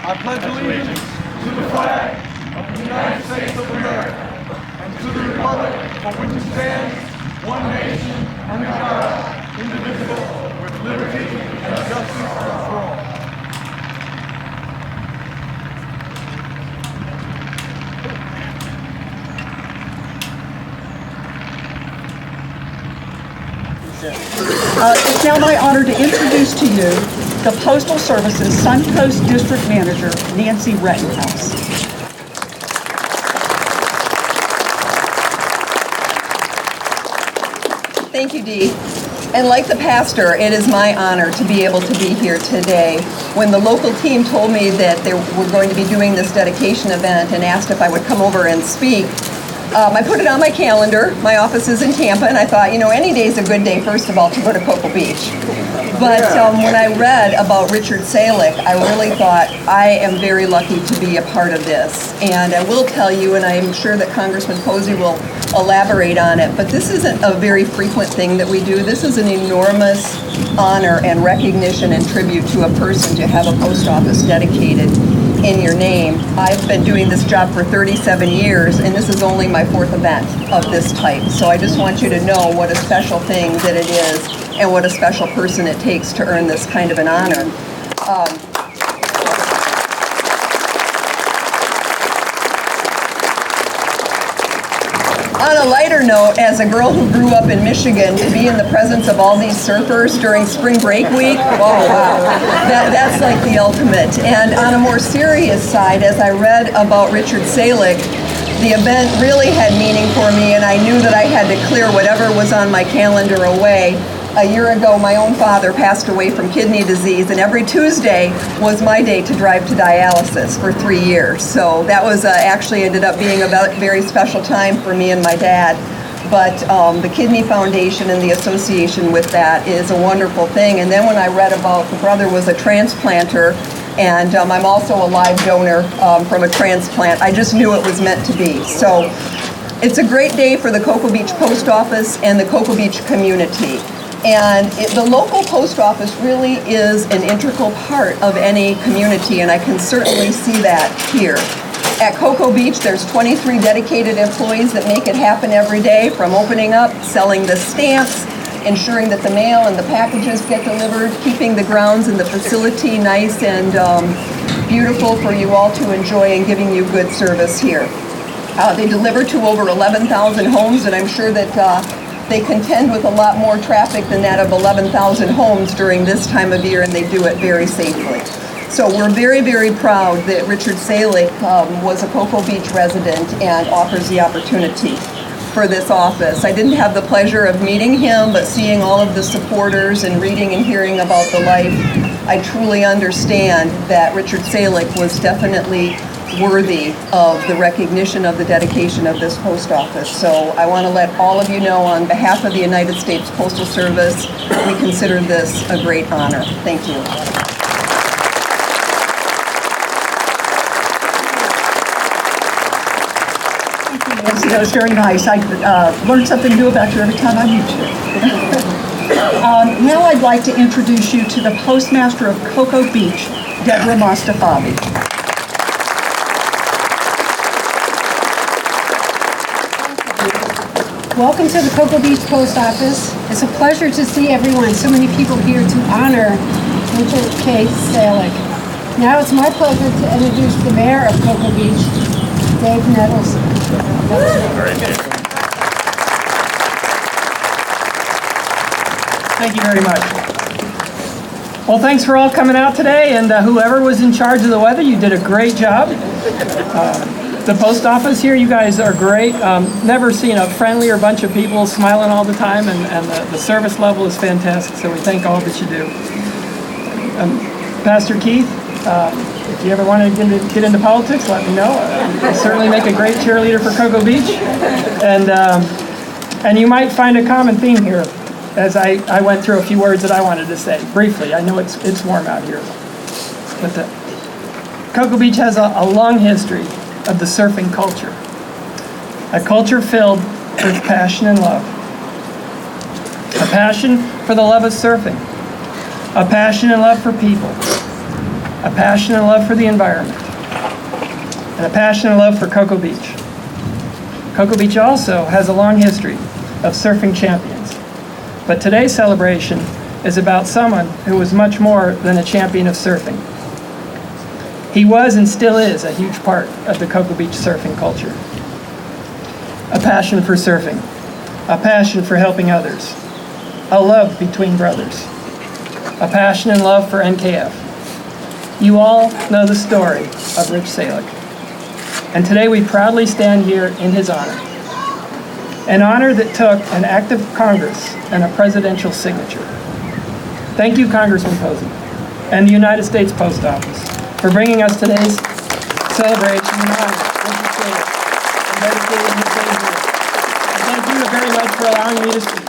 I pledge allegiance to the flag of the United States of America and to the republic for which it stands, one nation, under God, indivisible, with liberty and justice for all. It's now my honor to introduce to you the Postal Service's Suncoast District Manager, Nancy Rettenhouse. Thank you, Dee. And like the pastor, it is my honor to be able to be here today. When the local team told me that they were going to be doing this dedication event and asked if I would come over and speak, I put it on my calendar. My office is in Tampa, and I thought, any day is a good day, first of all, to go to Cocoa Beach. But when I read about Richard Salick, I really thought, I am very lucky to be a part of this. And I will tell you, and I'm sure that Congressman Posey will elaborate on it, but this isn't a very frequent thing that we do. This is an enormous honor and recognition and tribute to a person to have a post office dedicated in your name. I've been doing this job for 37 years, and this is only my fourth event of this type. So I just want you to know what a special thing that it is and what a special person it takes to earn this kind of an honor. On a lighter note, as a girl who grew up in Michigan, to be in the presence of all these surfers during spring break week, oh wow, that's like the ultimate. And on a more serious side, as I read about Richard Salick, the event really had meaning for me, and I knew that I had to clear whatever was on my calendar away. A year ago, my own father passed away from kidney disease, and every Tuesday was my day to drive to dialysis for 3 years. So that was actually ended up being a very special time for me and my dad. But the Kidney Foundation and the association with that is a wonderful thing. And then when I read about the brother was a transplanter, and I'm also a live donor from a transplant, I just knew it was meant to be. So it's a great day for the Cocoa Beach Post Office and the Cocoa Beach community. And the local post office really is an integral part of any community, and I can certainly see that here. At Cocoa Beach, there's 23 dedicated employees that make it happen every day, from opening up, selling the stamps, ensuring that the mail and the packages get delivered, keeping the grounds and the facility nice and beautiful for you all to enjoy, and giving you good service here. They deliver to over 11,000 homes, and I'm sure that they contend with a lot more traffic than that of 11,000 homes during this time of year, and they do it very safely. So we're very, very proud that Richard Salick was a Cocoa Beach resident and offers the opportunity for this office. I didn't have the pleasure of meeting him, but seeing all of the supporters and reading and hearing about the life, I truly understand that Richard Salick was definitely worthy of the recognition of the dedication of this post office. So I want to let all of you know, on behalf of the United States Postal Service, we consider this a great honor. Thank you. Thank you, Nancy. That was very nice. I learned something new about you every time I meet you. Now I'd like to introduce you to the Postmaster of Cocoa Beach, Deborah Mostafavi. Welcome to the Cocoa Beach Post Office. It's a pleasure to see everyone, so many people here to honor Richard K. Salick. Now it's my pleasure to introduce the Mayor of Cocoa Beach, Dave Nettleson. Thank you very much. Well, thanks for all coming out today, and whoever was in charge of the weather, you did a great job. The post office here, you guys are great. Never seen a friendlier bunch of people smiling all the time, and the service level is fantastic, so we thank all that you do. Pastor Keith, if you ever want to get into politics, let me know. I'll certainly make a great cheerleader for Cocoa Beach. And you might find a common theme here, as I went through a few words that I wanted to say briefly. I know it's warm out here. But Cocoa Beach has a long history of the surfing culture. A culture filled with passion and love. A passion for the love of surfing. A passion and love for people. a passion and love for the environment, and a passion and love for Cocoa Beach. Cocoa Beach also has a long history of surfing champions, but today's celebration is about someone who was much more than a champion of surfing. He was and still is a huge part of the Cocoa Beach surfing culture. A passion for surfing, a passion for helping others, a love between brothers, a passion and love for NKF. You all know the story of Rich Salick, and today we proudly stand here in his honor. An honor that took an act of Congress and a presidential signature. Thank you, Congressman Posey, and the United States Post Office for bringing us today's celebration in honor of Rich Salick and dedicating his day here. And thank you very much for allowing me to speak.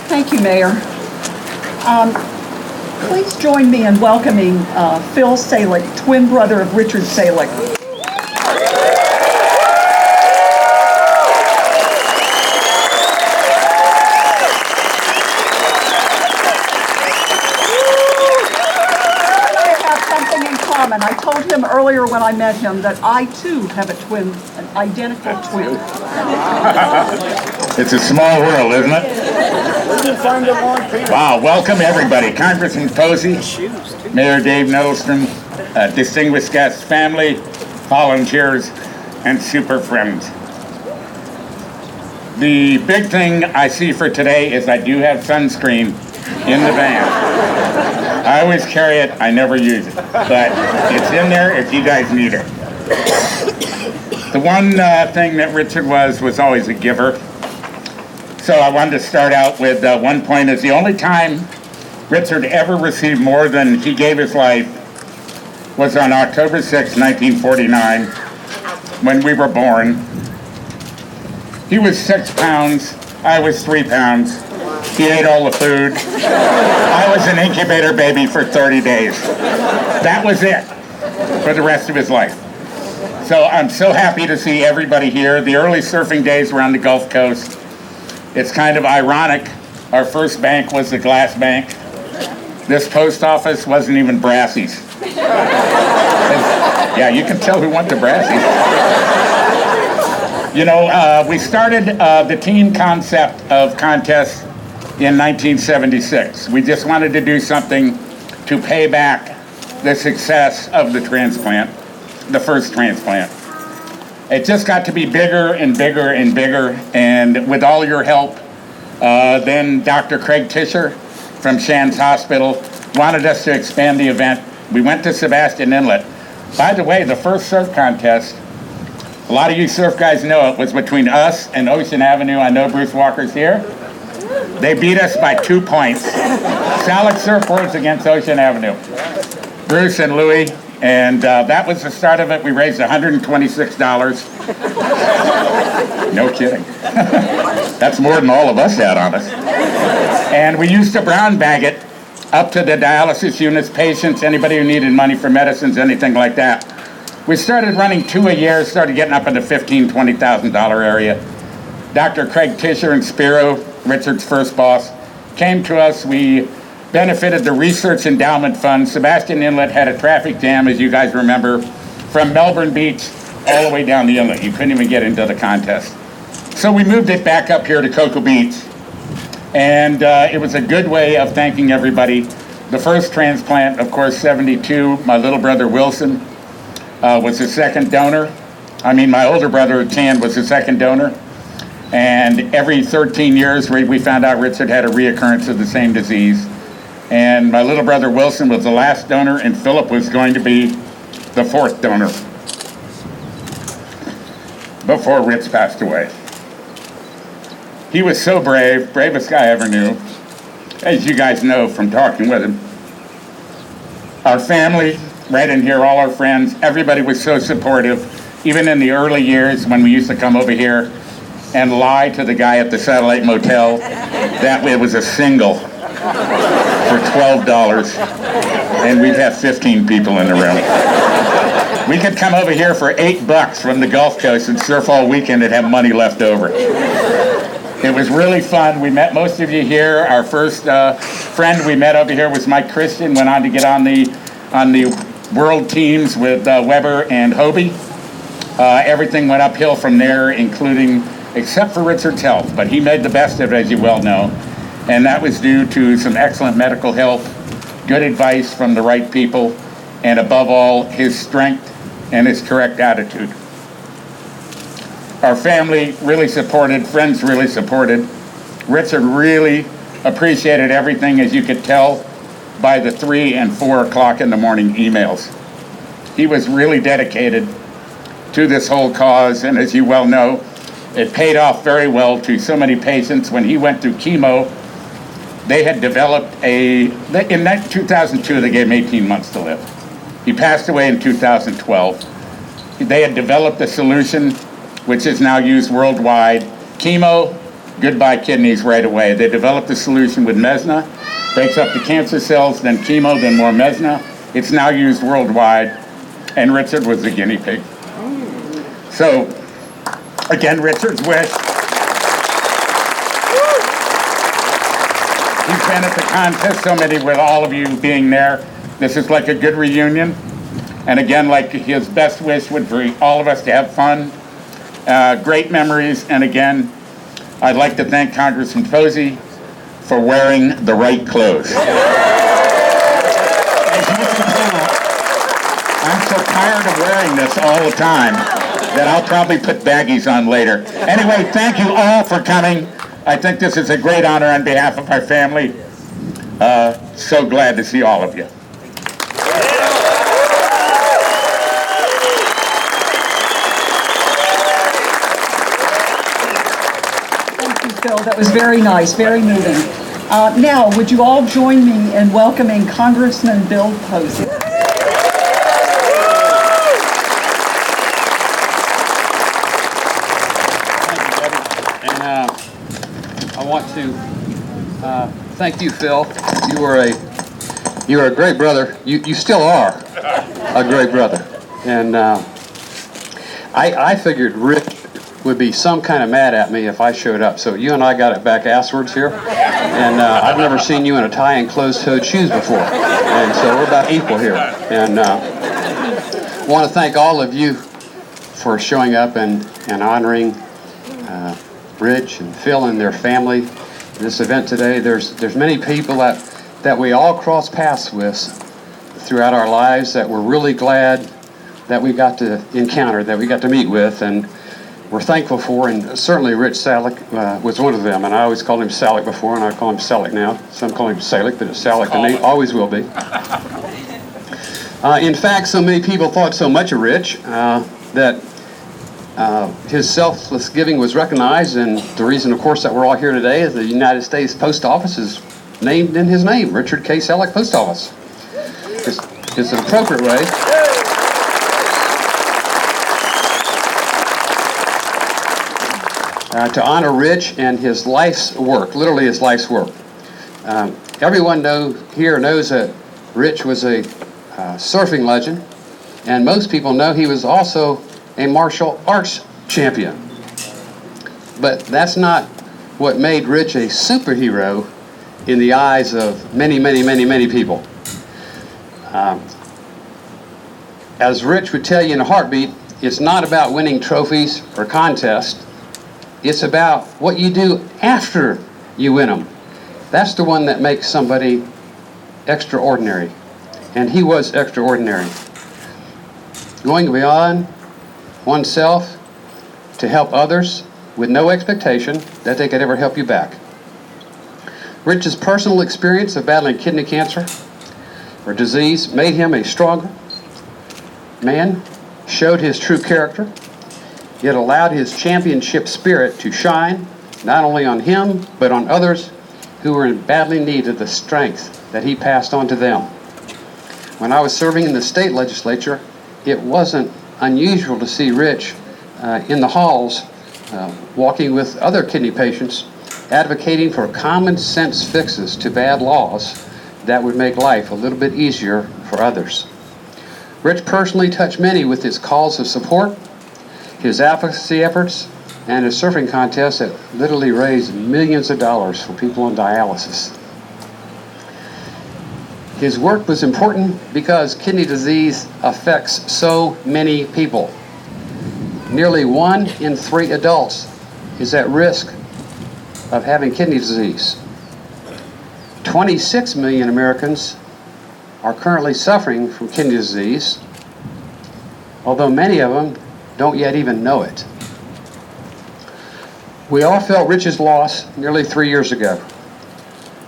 Thank you, Mayor. Please join me in welcoming Phil Salick, twin brother of Richard Salick. I told him earlier when I met him that I too have an identical twin. It's a small world, isn't it? Wow, welcome everybody. Congressman Posey, Mayor Dave Nettleton, distinguished guests, family, volunteers, and super friends. The big thing I see for today is I do have sunscreen in the van. I always carry it, I never use it, but it's in there if you guys need it. The one thing that Richard was always a giver. So I wanted to start out with one point is the only time Richard ever received more than he gave his life was on October 6, 1949, when we were born. He was 6 pounds, I was 3 pounds. He ate all the food. I was an incubator baby for 30 days. That was it for the rest of his life. So I'm so happy to see everybody here. The early surfing days were on the Gulf Coast. It's kind of ironic. Our first bank was the glass bank. This post office wasn't even Brassey's. Yeah, you can tell who went to Brassey's. You know, we started the teen concept of contests in 1976. We just wanted to do something to pay back the success of the transplant, the first transplant. It just got to be bigger and bigger and bigger, and with all your help, then Dr. Craig Tischer from Shands Hospital wanted us to expand the event. We went to Sebastian Inlet. By the way, the first surf contest, a lot of you surf guys know it, was between us and Ocean Avenue. I know Bruce Walker's here. They beat us by 2 points. Salick surfboards against Ocean Avenue. Bruce and Louie, and that was the start of it. We raised $126. No kidding. That's more than all of us had on us. And we used to brown bag it up to the dialysis units, patients, anybody who needed money for medicines, anything like that. We started running 2 a year, started getting up in the $15,000, $20,000 area. Dr. Craig Tischer and Spiro, Richard's first boss, came to us. We benefited the Research Endowment Fund. Sebastian Inlet had a traffic jam, as you guys remember, from Melbourne Beach all the way down the inlet. You couldn't even get into the contest. So we moved it back up here to Cocoa Beach. And it was a good way of thanking everybody. The first transplant, of course, 72, my little brother Wilson was the second donor. I mean, my older brother Chan was the second donor. And every 13 years, we found out Richard had a reoccurrence of the same disease. And my little brother Wilson was the last donor, and Philip was going to be the fourth donor before Rich passed away. He was so brave, bravest guy I ever knew, as you guys know from talking with him. Our family, right in here, all our friends, everybody was so supportive, even in the early years when we used to come over here and lie to the guy at the Satellite Motel that it was a single for $12, and we'd have 15 people in the room. We could come over here for $8 from the Gulf Coast and surf all weekend and have money left over. It was really fun. We met most of you here. Our first friend we met over here was Mike Christian. Went on to get on the world teams with Weber and Hobie. Everything went uphill from there, including, except for Richard's health, but he made the best of it, as you well know. And that was due to some excellent medical help, good advice from the right people, and above all, his strength and his correct attitude. Our family really supported, friends really supported. Richard really appreciated everything, as you could tell by the 3 and 4 o'clock in the morning emails. He was really dedicated to this whole cause, and as you well know, it paid off very well to so many patients. When he went through chemo, they had developed in 2002, they gave him 18 months to live. He passed away in 2012. They had developed a solution which is now used worldwide. Chemo, goodbye kidneys right away. They developed a solution with Mesna, breaks up the cancer cells, then chemo, then more Mesna. It's now used worldwide, and Richard was the guinea pig. So, again, Richard's wish. He's been at the contest, so many with all of you being there. This is like a good reunion. And again, like his best wish would be for all of us to have fun, great memories. And again, I'd like to thank Congressman Posey for wearing the right clothes. I'm so tired of wearing this all the time that I'll probably put baggies on later. Anyway, thank you all for coming. I think this is a great honor on behalf of our family. So glad to see all of you. Thank you, Phil. That was very nice, very moving. Now, would you all join me in welcoming Congressman Bill Posey? I want to thank you, Phil. You were a great brother. You still are a great brother. And I figured Rick would be some kind of mad at me if I showed up. So you and I got it back afterwards here. And I've never seen you in a tie and closed-toed shoes before. And so we're about equal here. And I want to thank all of you for showing up and honoring Rich and Phil and their family in this event today. There's many people that we all cross paths with throughout our lives that we're really glad that we got to encounter, that we got to meet with, and we're thankful for. And certainly Rich Salick was one of them. And I always called him Salick before, and I call him Salick now. Some call him Salick, but it's Salick to me. Always will be. In fact, so many people thought so much of Rich that his selfless giving was recognized, and the reason, of course, that we're all here today is the United States Post Office is named in his name, Richard K. Salick Post Office. It's an appropriate way. To honor Rich and his life's work, literally his life's work. Everyone here knows that Rich was a surfing legend, and most people know he was also a martial arts champion. But that's not what made Rich a superhero in the eyes of many, many, many, many people. As Rich would tell you in a heartbeat, it's not about winning trophies or contests. It's about what you do after you win them. That's the one that makes somebody extraordinary. And he was extraordinary. Going beyond oneself to help others with no expectation that they could ever help you back. Rich's personal experience of battling kidney cancer or disease made him a stronger man, showed his true character, yet allowed his championship spirit to shine not only on him but on others who were in badly need of the strength that he passed on to them. When I was serving in the state legislature, it wasn't unusual to see Rich in the halls walking with other kidney patients advocating for common sense fixes to bad laws that would make life a little bit easier for others. Rich personally touched many with his calls of support, his advocacy efforts, and a surfing contest that literally raised millions of dollars for people on dialysis. His work was important because kidney disease affects so many people. Nearly 1 in 3 adults is at risk of having kidney disease. 26 million Americans are currently suffering from kidney disease, although many of them don't yet even know it. We all felt Rich's loss nearly 3 years ago.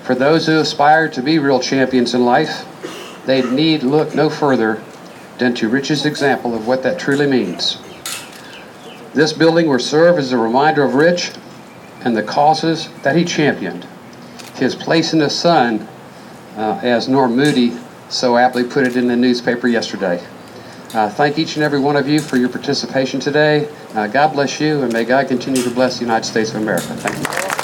For those who aspire to be real champions in life, they need look no further than to Rich's example of what that truly means. This building will serve as a reminder of Rich and the causes that he championed. His place in the sun, as Norm Moody so aptly put it in the newspaper yesterday. Thank each and every one of you for your participation today. God bless you, and may God continue to bless the United States of America. Thank you.